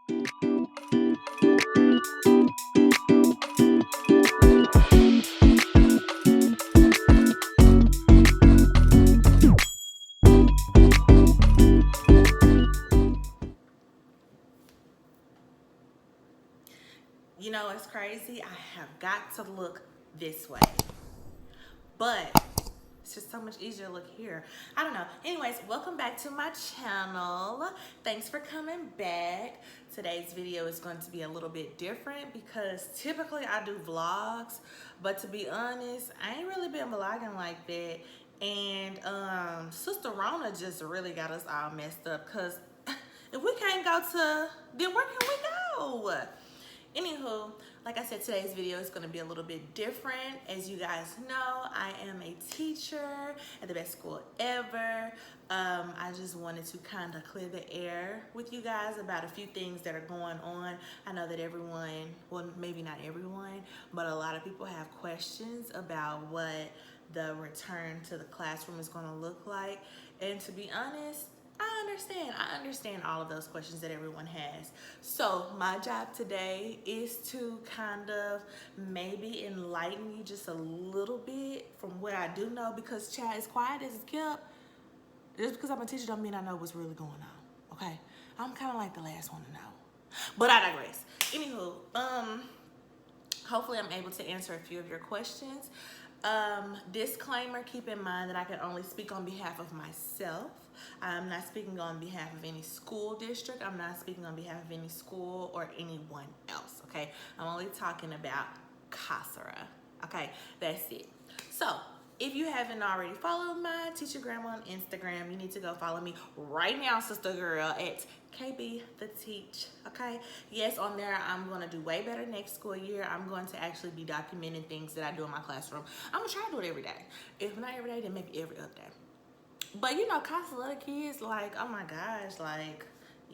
You know, it's crazy. I have got to look this way, but it's just so much easier to look here. I don't know. Anyways, welcome back to my channel. Thanks for coming back. Today's video is going to be a little bit different because typically I do vlogs, but to be honest, I ain't really been vlogging like that. And Sister Rona just really got us all messed up because if we can't go to, then where can we go? Anywho, like I said, today's video is going to be a little bit different. As you guys know, I am a teacher at the best school ever. I just wanted to kind of clear the air with you guys about a few things that are going on. I know that everyone, well, maybe not everyone, but a lot of people have questions about what the return to the classroom is going to look like. And to be honest, I understand all of those questions that everyone has. So my job today is to kind of maybe enlighten you just a little bit from what I do know, because child, as quiet as it's kept, just because I'm a teacher don't mean I know what's really going on, okay? I'm kind of like the last one to know. But I digress. Anywho, hopefully I'm able to answer a few of your questions. Disclaimer, keep in mind that I can only speak on behalf of myself. I'm not speaking on behalf of any school district. I'm not speaking on behalf of any school or anyone else, okay? I'm only talking about CASERA, okay? That's it. So, if you haven't already followed my Teacher Grandma on Instagram, you need to go follow me right now, sister girl, at KBtheTeach, okay? Yes, on there, I'm going to do way better next school year. I'm going to actually be documenting things that I do in my classroom. I'm going to try to do it every day. If not every day, then maybe every other day. But, you know, CASA little kids, like, oh my gosh, like,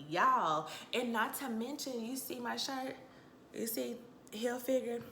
y'all. And not to mention, you see my shirt? You see heel figure?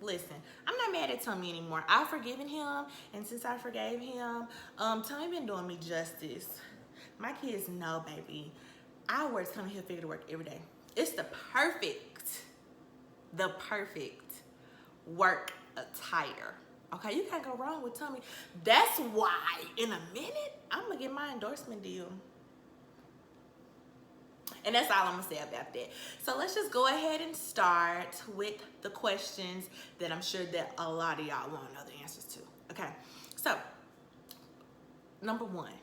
Listen, I'm not mad at Tommy anymore. I've forgiven him, and since I forgave him, Tommy been doing me justice. My kids know, baby, I wear Tommy Hilfiger to work every day. It's the perfect work attire. Okay, you can't go wrong with Tommy. That's why in a minute, I'm gonna get my endorsement deal. And that's all I'm gonna say about that. So let's just go ahead and start with the questions that I'm sure that a lot of y'all want to know the answers to. Okay, so number one,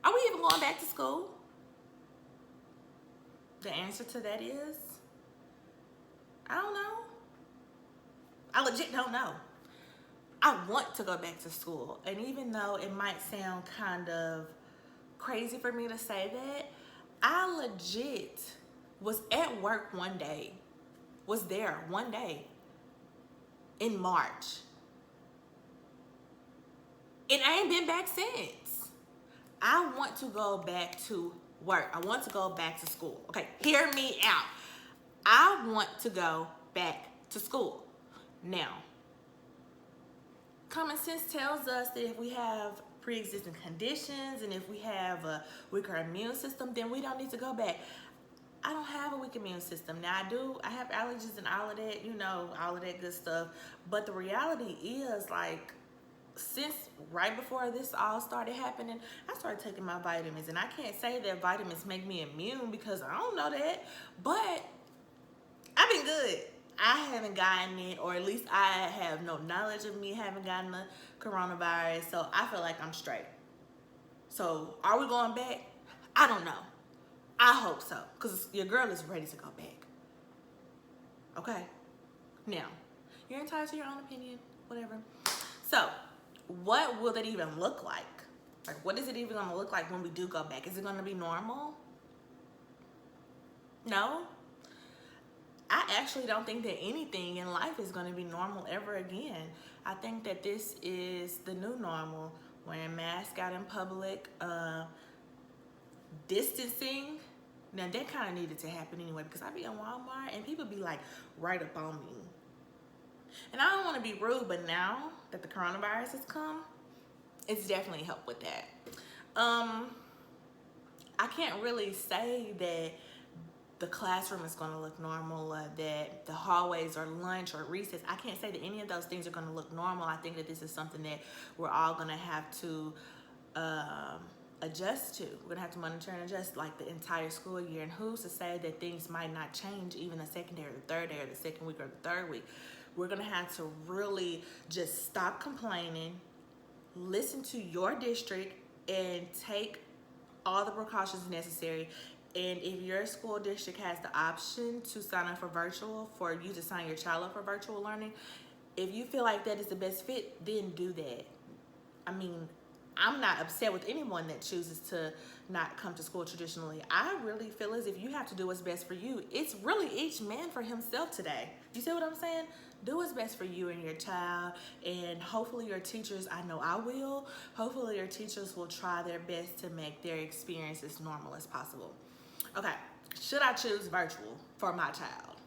are we even going back to school? The answer to that is, I don't know. I legit don't know. I want to go back to school. And even though it might sound kind of crazy for me to say that, I legit was at work one day, was there one day in March. And I ain't been back since. I want to go back to work. I want to go back to school. Okay, hear me out. I want to go back to school. Now, common sense tells us that if we have pre-existing conditions and if we have a weaker immune system, then we don't need to go back. I don't have a weak immune system. Now I have allergies and all of that, you know, all of that good stuff. But the reality is, like, since right before this all started happening, I started taking my vitamins. And I can't say that vitamins make me immune because I don't know that, but I've been good. I haven't gotten it, or at least I have no knowledge of me having gotten the coronavirus, so I feel like I'm straight. So are we going back? I don't know. I hope so, because your girl is ready to go back. Okay? Now, you're entitled to your own opinion, whatever. So, what will that even look like? Like, what is it even going to look like when we do go back? Is it going to be normal? No? I actually don't think that anything in life is going to be normal ever again. I think that this is the new normal. Wearing masks out in public, distancing. Now that kind of needed to happen anyway, because I be in Walmart and people be like right up on me. And I don't want to be rude, but now that the coronavirus has come, it's definitely helped with that. I can't really say that the classroom is going to look normal, that the hallways or lunch or recess, I can't say that any of those things are going to look normal. I think that this is something that we're all going to have to adjust to. We're going to have to monitor and adjust like the entire school year. And who's to say that things might not change even the second day or the third day or the second week or the third week? We're going to have to really just stop complaining, listen to your district, and take all the precautions necessary. And if your school district has the option to sign up for virtual, for you to sign your child up for virtual learning, if you feel like that is the best fit, then do that. I mean, I'm not upset with anyone that chooses to not come to school traditionally. I really feel as if you have to do what's best for you. It's really each man for himself today. You see what I'm saying? Do what's best for you and your child, and hopefully your teachers, I know I will, hopefully your teachers will try their best to make their experience as normal as possible. Okay, should I choose virtual for my child?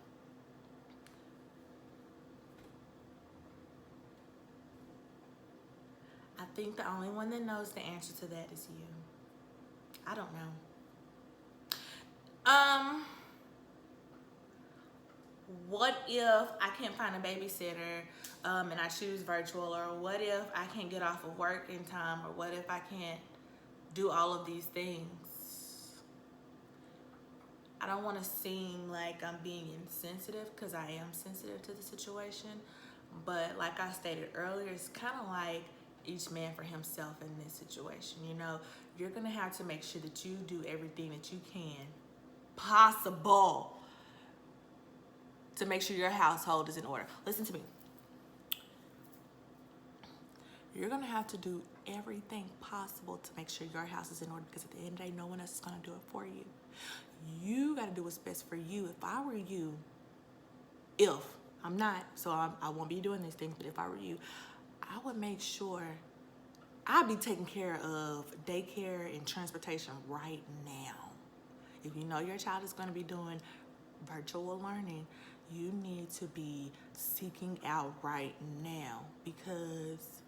I think the only one that knows the answer to that is you. I don't know. What if I can't find a babysitter and I choose virtual? Or what if I can't get off of work in time? Or what if I can't do all of these things? I don't want to seem like I'm being insensitive, because I am sensitive to the situation. But like I stated earlier, it's kind of like each man for himself in this situation. You know, you're going to have to make sure that you do everything that you can possible to make sure your household is in order. Listen to me. You're going to have to do everything possible to make sure your house is in order, because at the end of the day, no one else is going to do it for you. You got to do what's best for you. If I were you, I'm not, so I won't be doing these things, but if I were you, I would make sure I'd be taking care of daycare and transportation right now. If you know your child is going to be doing virtual learning, you need to be seeking out right now, because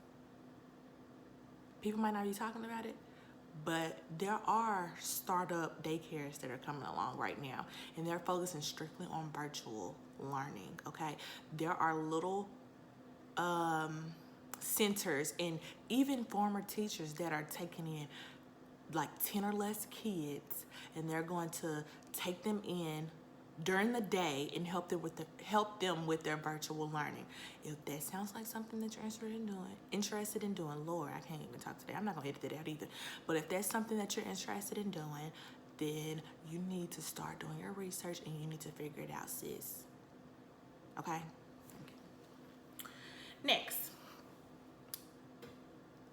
people might not be talking about it, but there are startup daycares that are coming along right now, and they're focusing strictly on virtual learning, okay? There are little centers and even former teachers that are taking in like 10 or less kids, and they're going to take them in during the day and help them with their virtual learning. If that sounds like something that you're interested in doing, Lord, I can't even talk today. I'm not gonna edit that out either. But if that's something that you're interested in doing, then you need to start doing your research and you need to figure it out, sis. Okay? Next,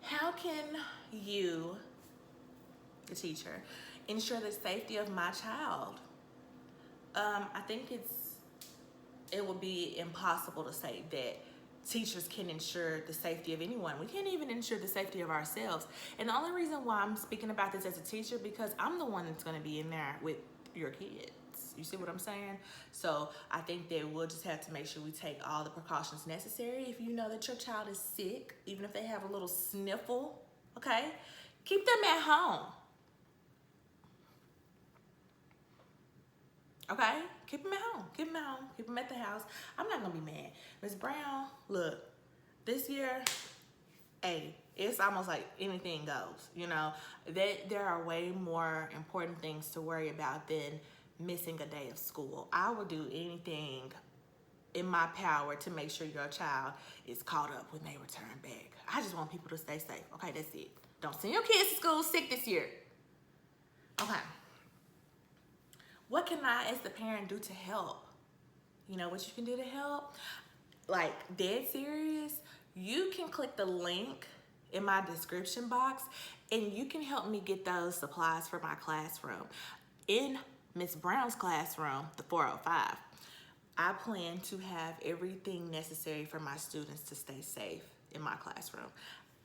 how can you, the teacher, ensure the safety of my child? I think it would be impossible to say that teachers can ensure the safety of anyone. We can't even ensure the safety of ourselves. And the only reason why I'm speaking about this as a teacher, because I'm the one that's going to be in there with your kids. You see what I'm saying? So I think that we'll just have to make sure we take all the precautions necessary. If you know that your child is sick, even if they have a little sniffle, okay, keep them at home. Okay? Keep them at home. Keep them at home. Keep them at the house. I'm not going to be mad. Ms. Brown, look, this year, hey, it's almost like anything goes. You know, there are way more important things to worry about than missing a day of school. I would do anything in my power to make sure your child is caught up when they return back. I just want people to stay safe. Okay, that's it. Don't send your kids to school sick this year. Okay. What can I, as the parent, do to help? You know what you can do to help? Like, dead serious, you can click the link in my description box and you can help me get those supplies for my classroom. In Miss Brown's classroom, the 405, I plan to have everything necessary for my students to stay safe in my classroom.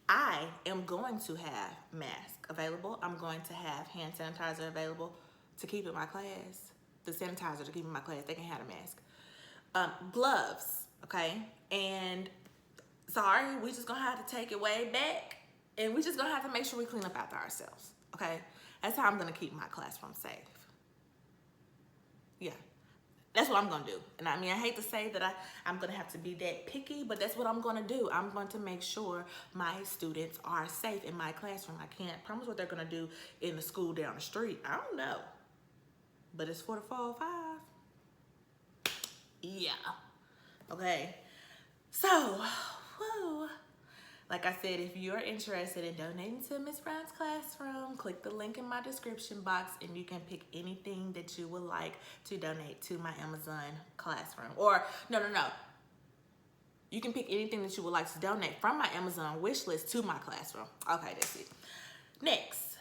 I am going to have masks available. I'm going to have hand sanitizer available to keep in my class. The sanitizer to keep in my class. They can have a mask. Gloves, okay? And sorry, we just gonna have to take it way back, and we just gonna have to make sure we clean up after ourselves, okay? That's how I'm gonna keep my classroom safe. Yeah. That's what I'm going to do. And I mean, I hate to say that I'm going to have to be that picky, but that's what I'm going to do. I'm going to make sure my students are safe in my classroom. I can't promise what they're going to do in the school down the street. I don't know. But it's for the 405. Yeah. Okay. So, woo. Like I said, if you're interested in donating to Miss Brown's classroom, click the link in my description box and you can pick anything that you would like to donate to my Amazon classroom. Or, no. You can pick anything that you would like to donate from my Amazon wish list to my classroom. Okay, that's it. Next,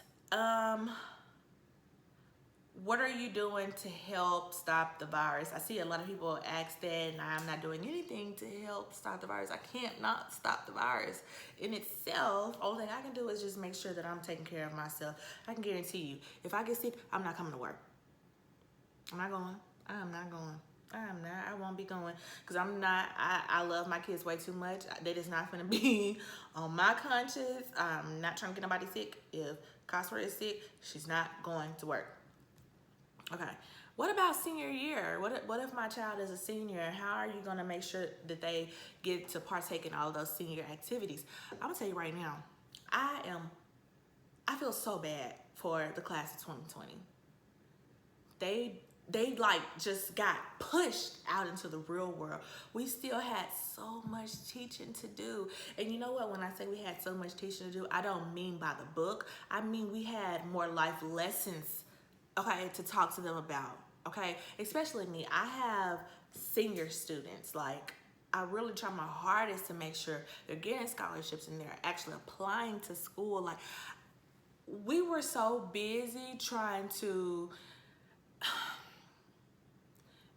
what are you doing to help stop the virus? I see a lot of people ask that, and I'm not doing anything to help stop the virus. I can't not stop the virus in itself. Only thing I can do is just make sure that I'm taking care of myself. I can guarantee you, if I get sick, I'm not coming to work. I'm not going. I'm not going. I'm not. I won't be going because I'm not. I love my kids way too much. That is not going to be on my conscience. I'm not trying to get nobody sick. If Cosper is sick, she's not going to work. Okay, what about senior year? What if my child is a senior? How are you going to make sure that they get to partake in all of those senior activities? I'm going to tell you right now, I feel so bad for the class of 2020. They like just got pushed out into the real world. We still had so much teaching to do. And you know what, when I say we had so much teaching to do, I don't mean by the book. I mean we had more life lessons, okay, to talk to them about, okay? Especially me, I have senior students. Like, I really try my hardest to make sure they're getting scholarships and they're actually applying to school. Like, we were so busy trying to,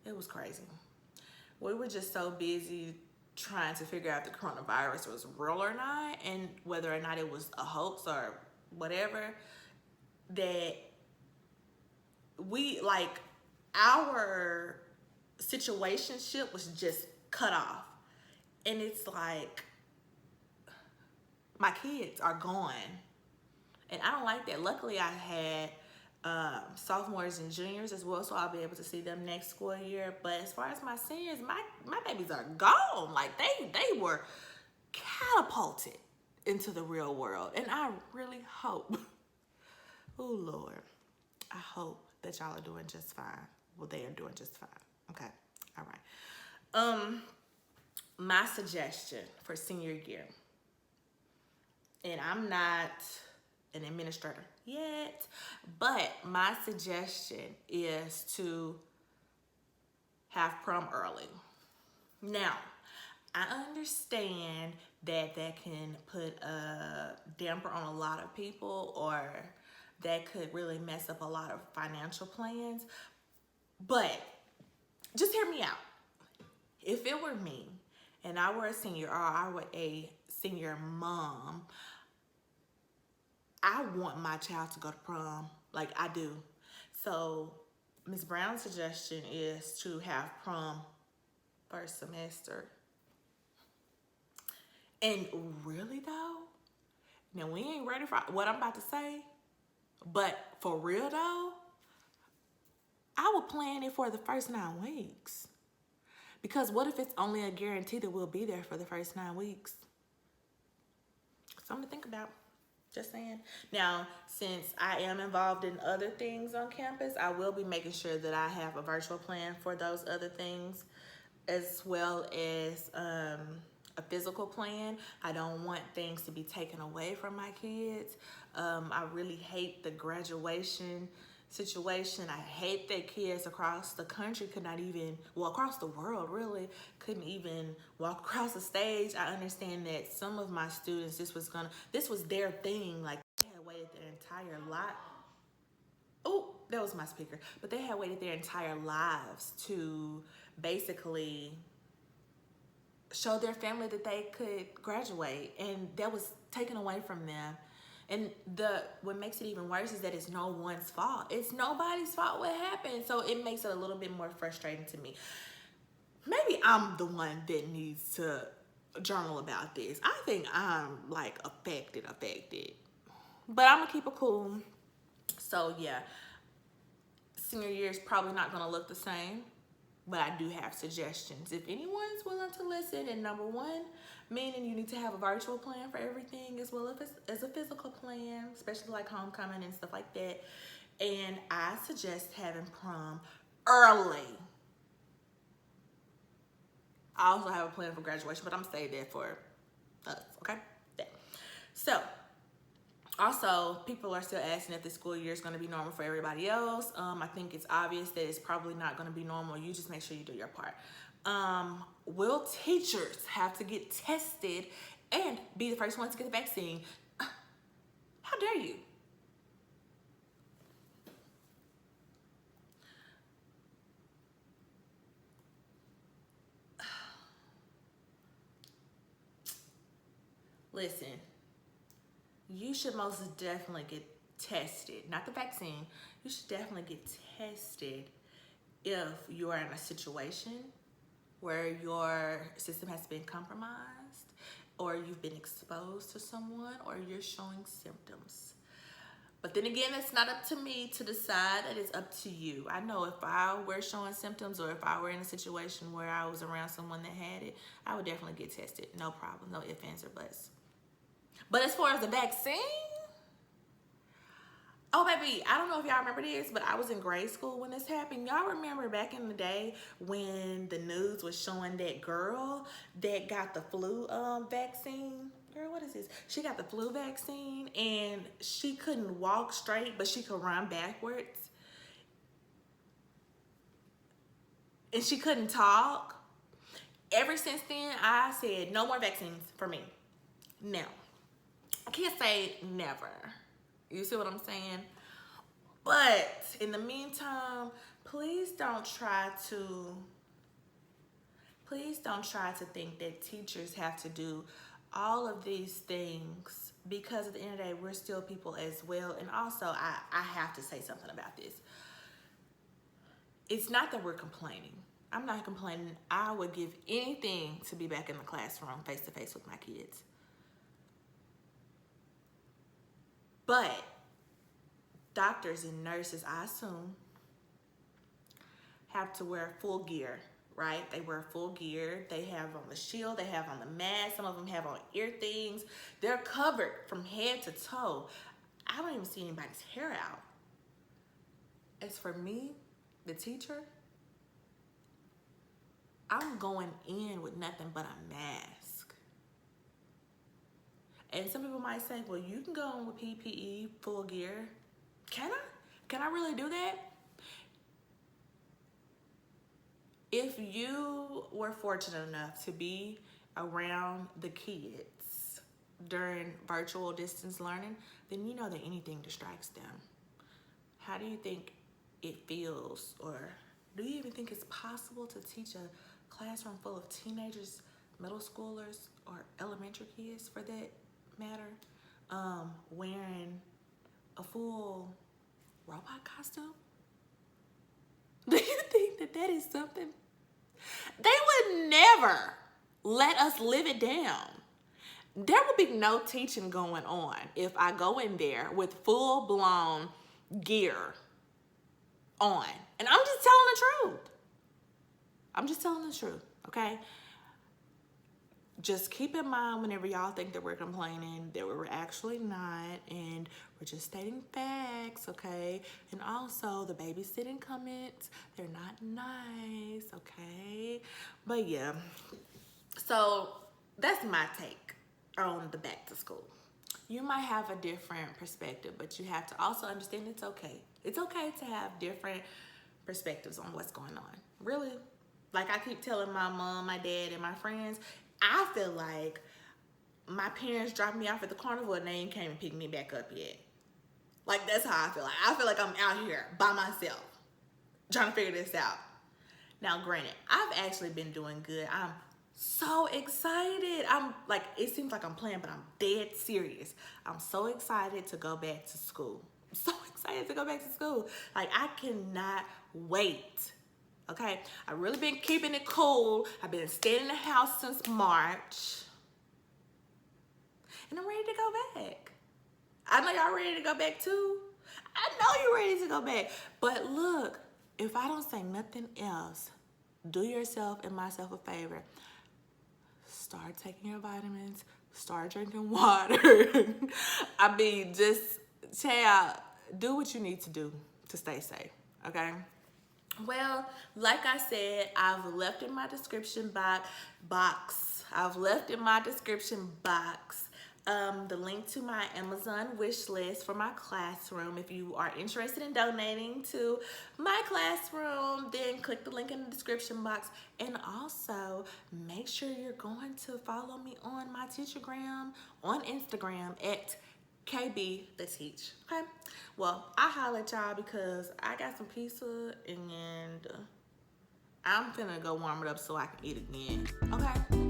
it was crazy. We were just so busy trying to figure out if the coronavirus was real or not, and whether or not it was a hoax or whatever, that we, like, our situationship was just cut off. And it's like, my kids are gone. And I don't like that. Luckily, I had sophomores and juniors as well, so I'll be able to see them next school year. But as far as my seniors, my babies are gone. Like, they were catapulted into the real world. And I really hope, oh Lord, I hope that y'all are doing just fine. Well, they are doing just fine. Okay, all right. My suggestion for senior year, and I'm not an administrator yet, but my suggestion is to have prom early. Now, I understand that can put a damper on a lot of people, or that could really mess up a lot of financial plans, but just hear me out. If it were me and I were a senior, or I were a senior mom, I want my child to go to prom, like I do. So Ms. Brown's suggestion is to have prom first semester. And really though, now we ain't ready for what I'm about to say, but for real though, I would plan it for the first 9 weeks. Because what if it's only a guarantee that we'll be there for the first 9 weeks? Something to think about. Just saying. Now, since I am involved in other things on campus, I will be making sure that I have a virtual plan for those other things, as well as a physical plan. I don't want things to be taken away from my kids. I really hate the graduation situation. I hate that kids across the country could not even, well, across the world really, couldn't even walk across the stage. I understand that some of my students, this was their thing. Like, they had waited their entire life. Oh, that was my speaker. But they had waited their entire lives to basically show their family that they could graduate, and that was taken away from them. And what makes it even worse is that it's no one's fault. It's nobody's fault what happened. So it makes it a little bit more frustrating to me. Maybe I'm the one that needs to journal about this. I think I'm like affected. But I'm gonna keep it cool. So yeah, Senior year is probably not going to look the same, but I do have suggestions. If anyone's willing to listen, and number one, meaning you need to have a virtual plan for everything as well as a physical plan, especially like homecoming and stuff like that. And I suggest having prom early. I also have a plan for graduation, but I'm saying that for us, okay? Yeah. So, also, people are still asking if the school year is going to be normal for everybody else. I think it's obvious that it's probably not going to be normal. You just make sure you do your part. Will teachers have to get tested and be the first ones to get the vaccine? How dare you? Listen, you should most definitely get tested. Not the vaccine. You should definitely get tested if you are in a situation where your system has been compromised, or you've been exposed to someone, or you're showing symptoms. But then again, it's not up to me to decide. That is up to you. I know if I were showing symptoms, or if I were in a situation where I was around someone that had it, I would definitely get tested. No problem. No ifs, ands, or buts. But as far as the vaccine, oh baby, I don't know if y'all remember this, but I was in grade school when this happened. Y'all remember back in the day when the news was showing that girl that got the flu vaccine? Girl, what is this? She got the flu vaccine and she couldn't walk straight, but she could run backwards. And she couldn't talk. Ever since then, I said no more vaccines for me. Now, I can't say never. You see what I'm saying? But in the meantime, please don't try to think that teachers have to do all of these things, because at the end of the day, we're still people as well. And also, I have to say something about this. It's not that we're complaining. I'm not complaining. I would give anything to be back in the classroom face to face with my kids. But doctors and nurses, I assume, have to wear full gear, right? They wear full gear. They have on the shield. They have on the mask. Some of them have on ear things. They're covered from head to toe. I don't even see anybody's hair out. As for me, the teacher, I'm going in with nothing but a mask. And some people might say, well, you can go in with PPE, full gear. Can I? Can I really do that? If you were fortunate enough to be around the kids during virtual distance learning, then you know that anything distracts them. How do you think it feels, or do you even think it's possible to teach a classroom full of teenagers, middle schoolers, or elementary kids for that matter, wearing a full robot costume? Do you think that that is something? They would never let us live it down. There will be no teaching going on if I go in there with full-blown gear on. And I'm just telling the truth. I'm just telling the truth, okay? Just keep in mind whenever y'all think that we're complaining that we're actually not, and we're just stating facts, okay? And also the babysitting comments, they're not nice, okay? But yeah, so that's my take on the back to school. You might have a different perspective, but you have to also understand it's okay. It's okay to have different perspectives on what's going on. Really, like I keep telling my mom, my dad, and my friends, I feel like my parents dropped me off at the carnival and they ain't came and picked me back up yet. Like, that's how I feel. Like, I feel like I'm out here by myself trying to figure this out. Now, granted, I've actually been doing good. I'm so excited. I'm like, it seems like I'm playing, but I'm dead serious. I'm so excited to go back to school. I'm so excited to go back to school. Like, I cannot wait. Okay, I've really been keeping it cool. I've been staying in the house since March. And I'm ready to go back. I know y'all ready to go back too. I know you're ready to go back. But look, if I don't say nothing else, do yourself and myself a favor. Start taking your vitamins. Start drinking water. I mean, just, child, do what you need to do to stay safe, okay? Well, like I said, I've left in my description box. I've left in my description box the link to my Amazon wish list for my classroom. If you are interested in donating to my classroom, then click the link in the description box. And also, make sure you're going to follow me on my Teachergram on Instagram at KBtheTeach. Okay? Well, I holla at y'all because I got some pizza and I'm finna go warm it up so I can eat again. Okay?